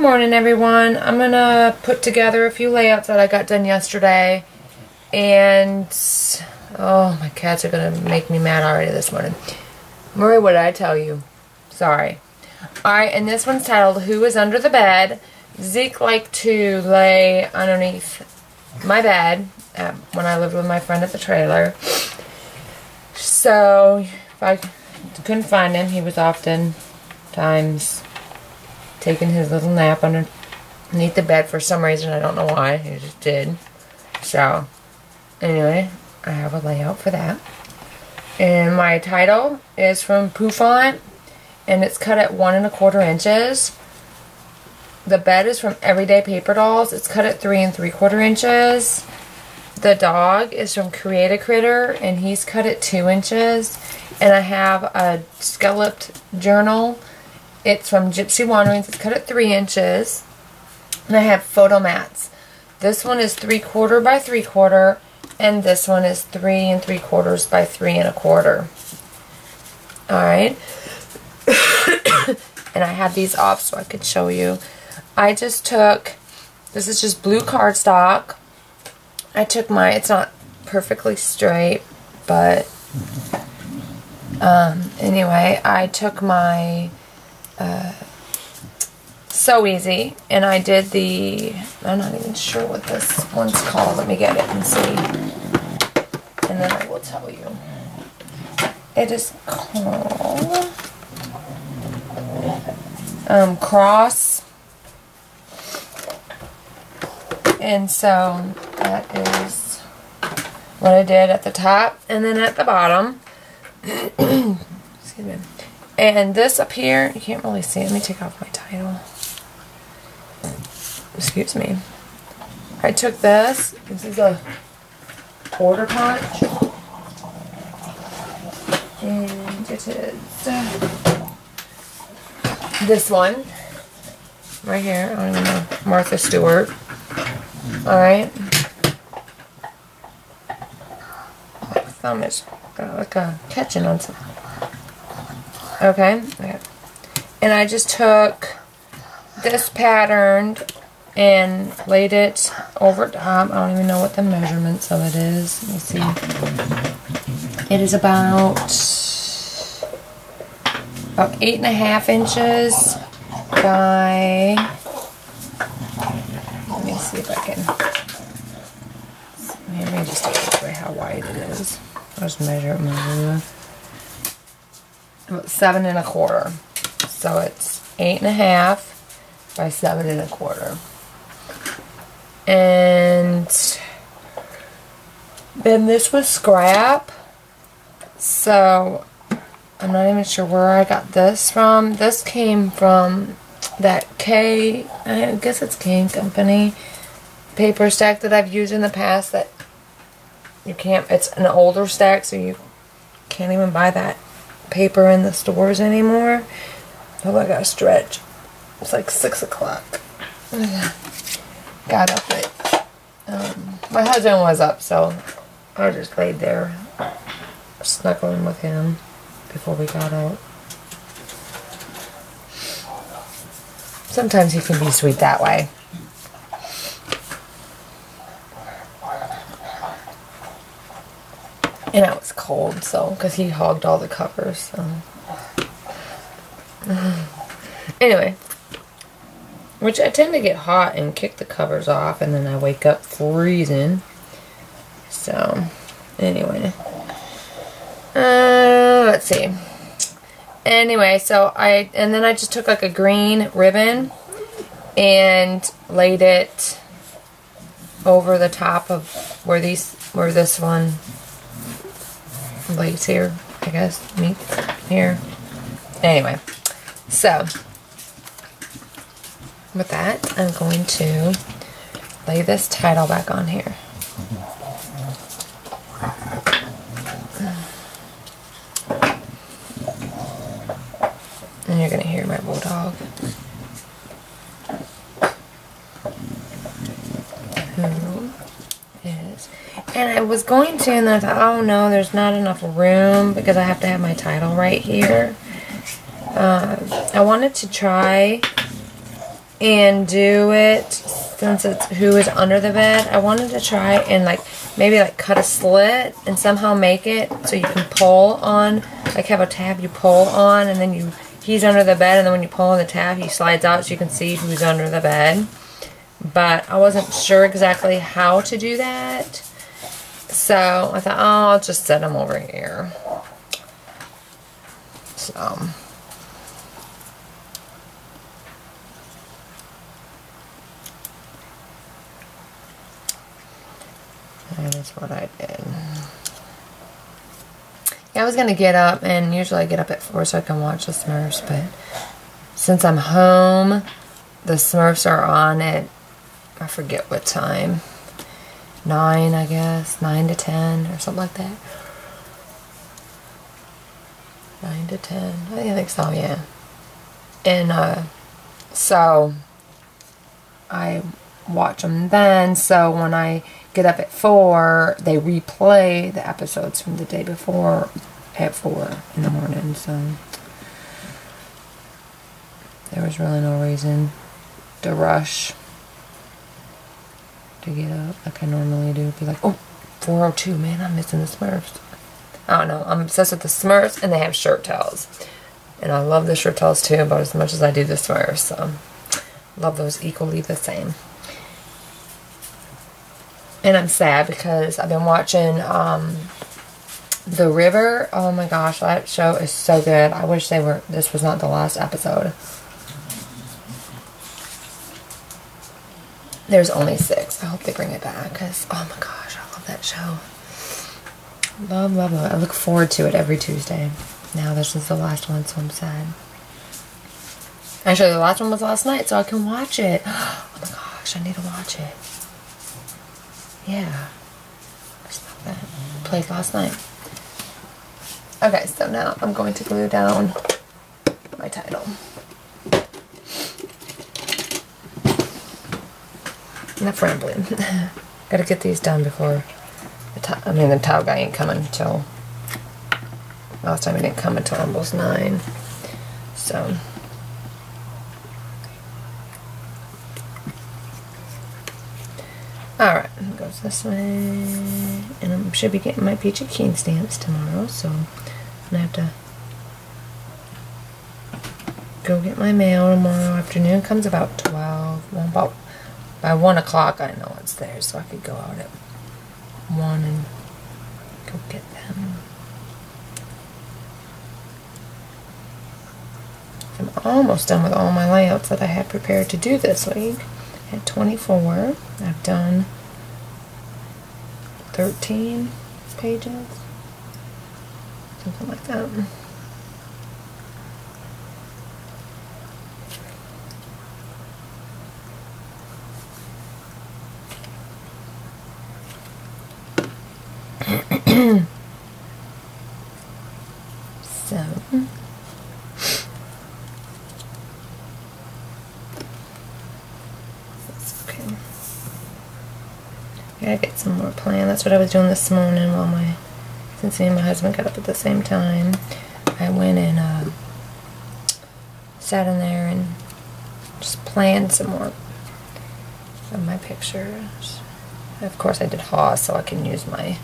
morning, everyone. I'm gonna put together a few layouts that I got done yesterday, and oh, my cats are gonna make me mad already this morning. Murray, what did I tell you? Sorry. Alright, and this one's titled Who is Under the Bed? Zeke liked to lay underneath my bed when I lived with my friend at the trailer. So, if I couldn't find him, he was oftentimes taking his little nap underneath the bed for some reason. I don't know why. He just did. So, anyway, I have a layout for that. And my title is from Pooh Font, and it's cut at 1 1/4 inches. The bed is from Everyday Paper Dolls. It's cut at 3 3/4 inches. The dog is from Create a Critter, and he's cut at 2 inches. And I have a scalloped journal. It's from Gypsy Wanderings. It's cut at 3 inches. And I have photo mats. This one is 3/4 by 3/4, and this one is 3 3/4 by 3 1/4. Alright. And I have these off so I could show you. I just took, this is just blue cardstock. I took my, it's not perfectly straight, but anyway, I took my So Easy, and I did the, I'm not even sure what this one's called. Let me get it and see, and then I will tell you. It is called Cross. And so that is what I did at the top and then at the bottom. Excuse me. And this up here, you can't really see it. Let me take off my title. Excuse me. I took this. This is a quarter punch. And it is this one. Right here. I don't even know. Martha Stewart. Alright. My thumb is got like a catching on something. Okay. And I just took this pattern and laid it over top. I don't even know what the measurements of it is. Let me see. It is about 8 1/2 inches by, let me see if I can, maybe just take away how wide it is. I'll just measure it. About 7 1/4. So it's 8 1/2 by 7 1/4. And then this was scrap. So I'm not even sure where I got this from. This came from that I guess it's K Company paper stack that I've used in the past that you can't, it's an older stack, so you can't even buy that paper in the stores anymore. Oh, I gotta stretch. It's like 6 o'clock. Got up at, my husband was up, so I just laid there snuggling with him before we got out. Sometimes he can be sweet that way. And it was cold, so, because he hogged all the covers, so. Anyway. Which I tend to get hot and kick the covers off, and then I wake up freezing. So, anyway. Let's see. Anyway, so and then I just took like a green ribbon and laid it over the top of where this one lays here, I guess, meets here. Anyway, so with that, I'm going to lay this title back on here. And you're going to hear my bulldog. Who is... And I was going to, and I thought, oh no, there's not enough room because I have to have my title right here. I wanted to try and do it since it's who is under the bed. I wanted to try and like maybe like cut a slit and somehow make it so you can pull on, like have a tab you pull on, and then he's under the bed, and then when you pull on the tab he slides out so you can see who's under the bed. But I wasn't sure exactly how to do that, so I thought, oh, I'll just set him over here. So that is what I did. Yeah, I was going to get up, and usually I get up at 4 so I can watch the Smurfs, but since I'm home, the Smurfs are on at, I forget what time, 9, I guess, 9 to 10 or something like that. 9 to 10, I think so, yeah. And so I watch them then, so when I get up at 4, they replay the episodes from the day before at 4 in the morning, so there was really no reason to rush to get up like I normally do. Be like, oh, 4:02, man, I'm missing the Smurfs. I don't know, I'm obsessed with the Smurfs, and they have shirt tails. And I love the shirt tails too, about as much as I do the Smurfs, so love those equally the same. And I'm sad because I've been watching The River. Oh my gosh, that show is so good. I wish this was not the last episode. There's only 6. I hope they bring it back because, oh my gosh, I love that show. Love, love, love. I look forward to it every Tuesday. Now this is the last one, so I'm sad. Actually, the last one was last night, so I can watch it. Oh my gosh, I need to watch it. Yeah. That played last night. Okay, so now I'm going to glue down my title. Enough rambling. Gotta get these done before the tile guy ain't coming until, last time he didn't come until almost 9. So alright, goes this way, and I should be getting my Peachy Keen stamps tomorrow, so I'm gonna have to go get my mail tomorrow afternoon. It comes about 12, well, about by 1 o'clock I know it's there, so I could go out at 1 and go get them. I'm almost done with all my layouts that I had prepared to do this week. I had 24. I've done 13 pages, something like that. So I gotta get some more planned. That's what I was doing this morning while since me and my husband got up at the same time. I went and sat in there and just planned some more of my pictures. Of course I did Haw so I can use my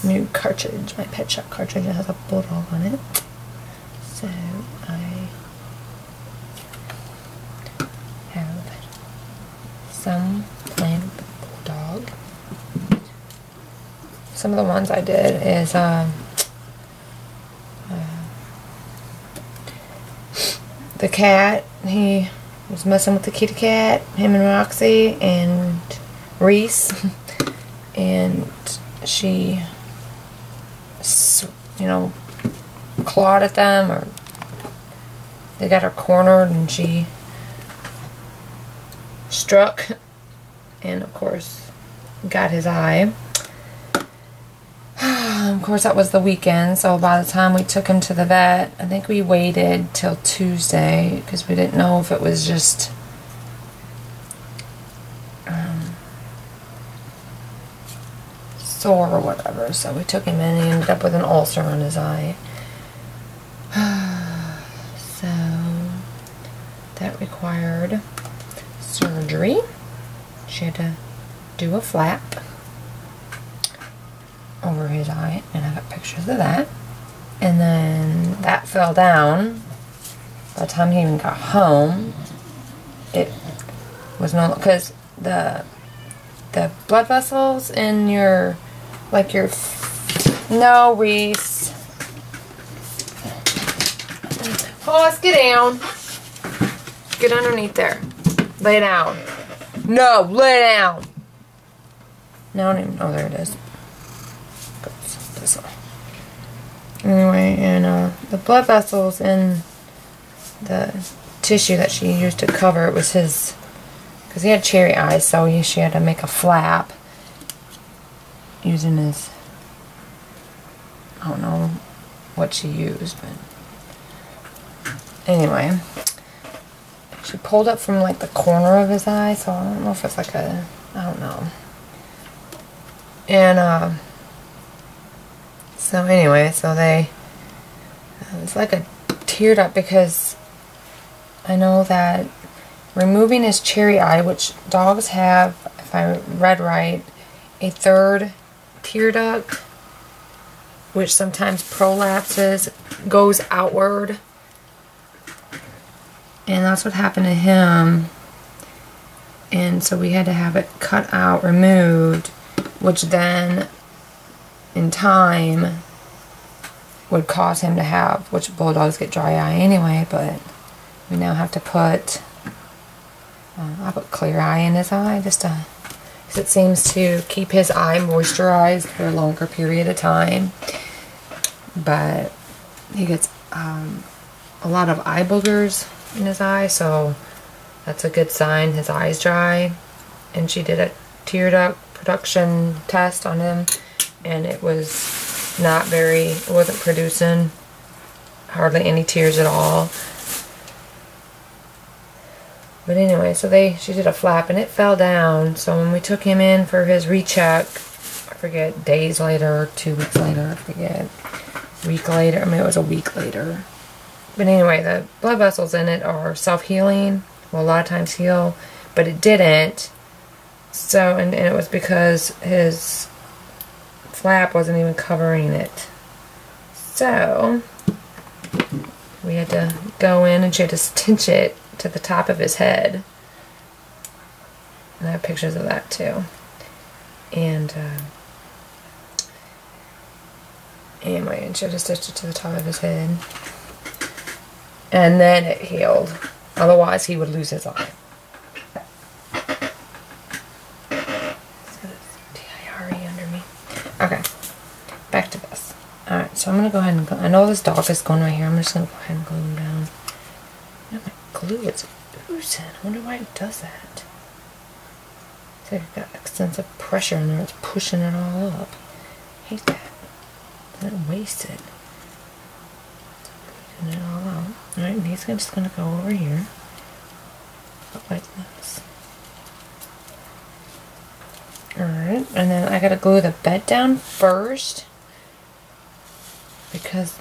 new cartridge, my Pet Shop cartridge. It has a bulldog on it. So I have some planned with the bulldog. Some of the ones I did is the cat. He was messing with the kitty cat, him and Roxy and Reese, and she, you know, clawed at them, or they got her cornered, and she struck, and of course got his eye. Of course that was the weekend, so by the time we took him to the vet, I think we waited till Tuesday because we didn't know if it was just sore or whatever. So we took him in and he ended up with an ulcer on his eye. So surgery. She had to do a flap over his eye, and I got pictures of that. And then that fell down. By the time he even got home, it was no, because the blood vessels in your, like your, no, Reese. Pause, get down. Get underneath there. Lay down. No, lay down. No, I don't even, oh, there it is. This one. Anyway, and the blood vessels in the tissue that she used to cover it was his, because he had cherry eyes, so she had to make a flap using his, I don't know what she used, but anyway, she pulled up from like the corner of his eye, so I don't know if it's like a, I don't know. And so anyway, so they, it's like a teared up, because I know that removing his cherry eye, which dogs have, if I read right, a third tear duct, which sometimes prolapses, goes outward. And that's what happened to him. And so we had to have it cut out, removed, which then in time would cause him to have, which bulldogs get dry eye anyway, but we now have to put, I put clear eye in his eye just to, because it seems to keep his eye moisturized for a longer period of time. But he gets a lot of eye boogers in his eye, so that's a good sign his eye's dry. And she did a tear duct production test on him, and it was not very, it wasn't producing hardly any tears at all. But anyway, so she did a flap and it fell down. So when we took him in for his recheck, I forget, days later, 2 weeks later, I forget, week later, I mean it was a week later. But anyway, the blood vessels in it are self-healing. Well, a lot of times heal, but it didn't. So, and it was because his flap wasn't even covering it. So, we had to go in and she had to stitch it to the top of his head. And I have pictures of that too. And, anyway, and she had to stitch it to the top of his head. And then it healed. Otherwise, he would lose his eye. Okay, back to this. Alright, so I'm going to go ahead and I know this dog is going right here. I'm just going to go ahead and glue him down. You know, my glue is oozing. I wonder why it does that. It's like it's got extensive pressure in there. It's pushing it all up. I hate that. Then it wastes it. Pushing it all out. Alright, and he's just going to go over here. Like this. Alright, and then I gotta glue the bed down first because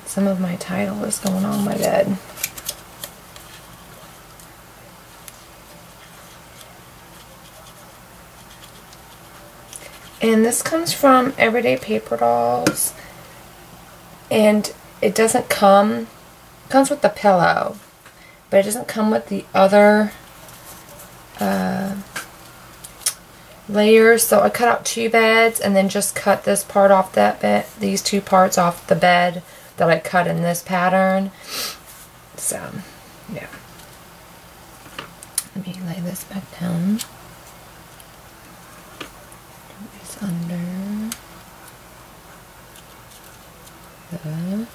some of my tile is going on my bed. And this comes from Everyday Paper Dolls, and it doesn't come, it comes with the pillow, but it doesn't come with the other layers. So I cut out 2 beds and then just cut this part off that bed, these 2 parts off the bed that I cut in this pattern. So yeah, let me lay this back down. It's under the bed.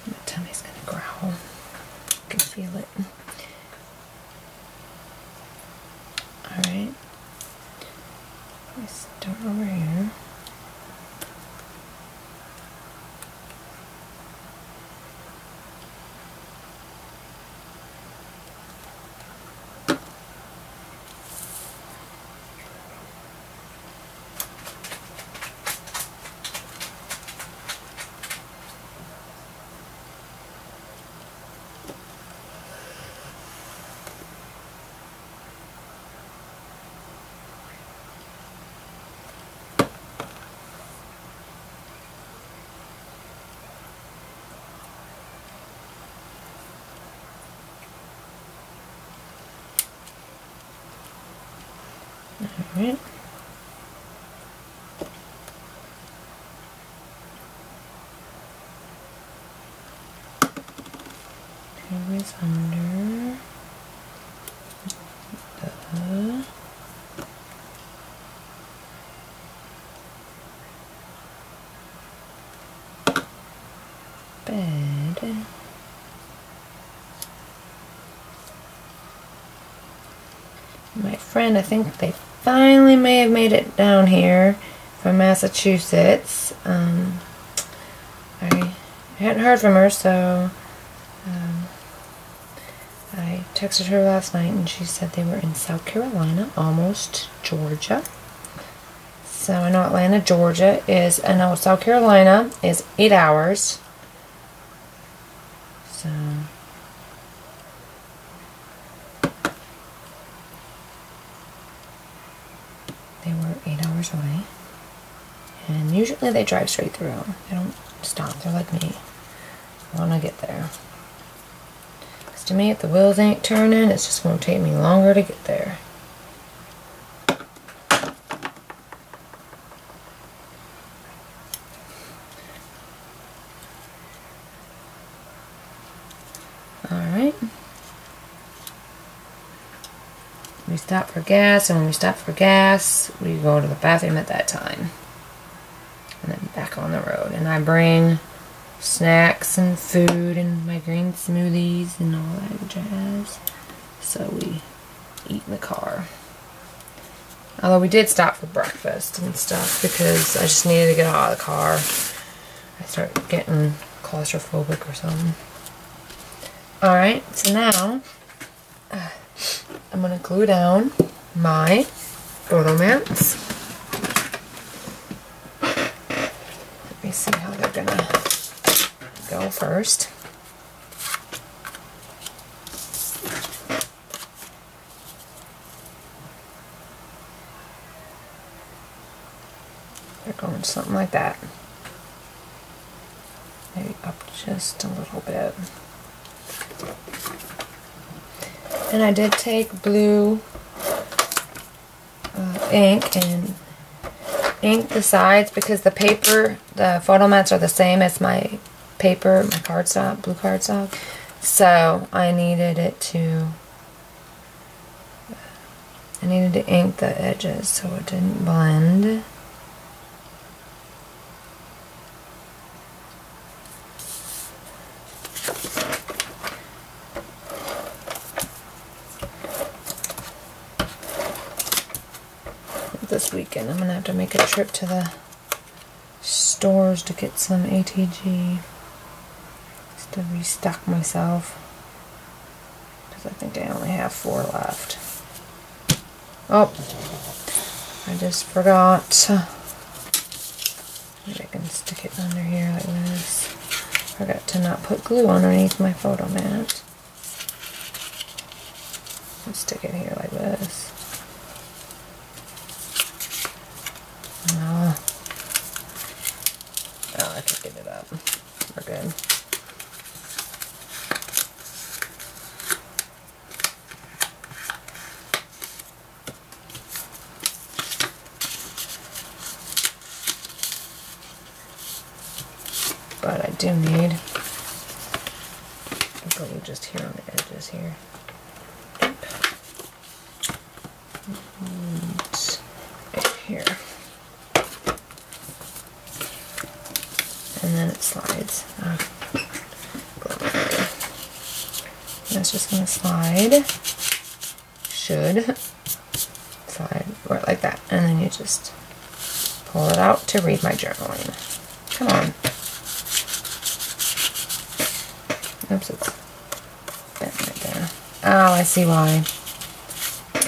My tummy's gonna growl. I can feel it. Alright. I start over here. Alright. Here is under the bed. My friend, I think they finally may have made it down here from Massachusetts. I hadn't heard from her, so I texted her last night and she said they were in South Carolina, almost Georgia. So I know Atlanta, Georgia is, I know South Carolina is 8 hours. So they were 8 hours away. And usually they drive straight through. They don't stop. They're like me. I want to get there. Because to me, if the wheels ain't turning, it's just going to take me longer to get there. Alright. We stop for gas, and when we stop for gas, we go to the bathroom at that time. And then back on the road. And I bring snacks and food and my green smoothies and all that jazz. So we eat in the car. Although we did stop for breakfast and stuff because I just needed to get out of the car. I started getting claustrophobic or something. Alright, so now I'm going to glue down my photo mats. Let me see how they're going to go first. They're going something like that. Maybe up just a little bit. And I did take blue ink and ink the sides because the paper, the photo mats are the same as my paper, my cardstock, blue cardstock. So I needed to ink the edges so it didn't blend. This weekend I'm gonna have to make a trip to the stores to get some ATG just to restock myself because I think I only have 4 left. Oh, I just forgot. Maybe I can stick it under here like this. Forgot to not put glue underneath my photo mat. Let's stick it here like this. Oh, I can get it up. We're good. But I do need glue just here on the edges here. And right here. And then it slides. And it's just going to slide. Should slide right like that. And then you just pull it out to read my journaling. Come on. Oops, it's bent right there. Oh, I see why.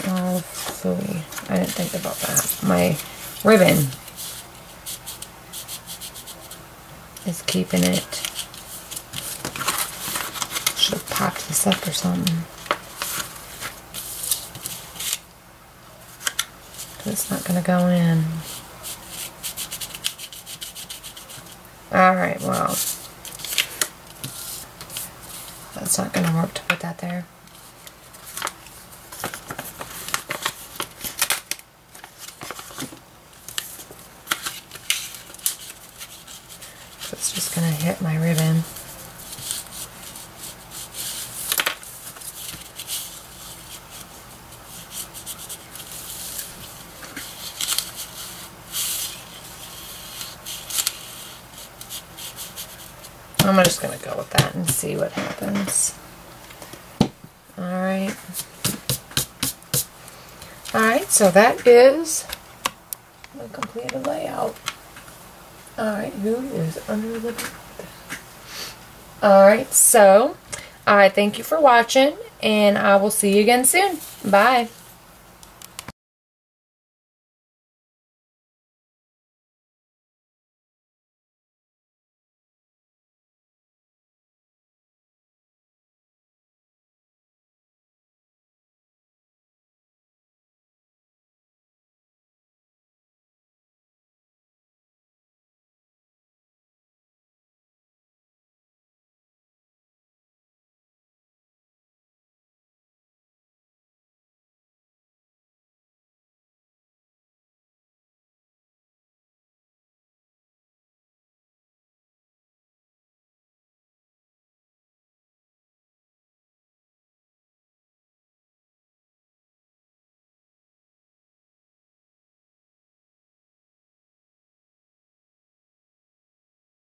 Oh, phooey. I didn't think about that. My ribbon is keeping it. Should have popped this up or something. It's not going to go in. Alright, well. That's not going to work to put that there. gonna hit my ribbon. I'm just going to go with that and see what happens. Alright. Alright, so that is the completed layout. Alright, who is under the bed? Alright, so I thank you for watching, and I will see you again soon. Bye.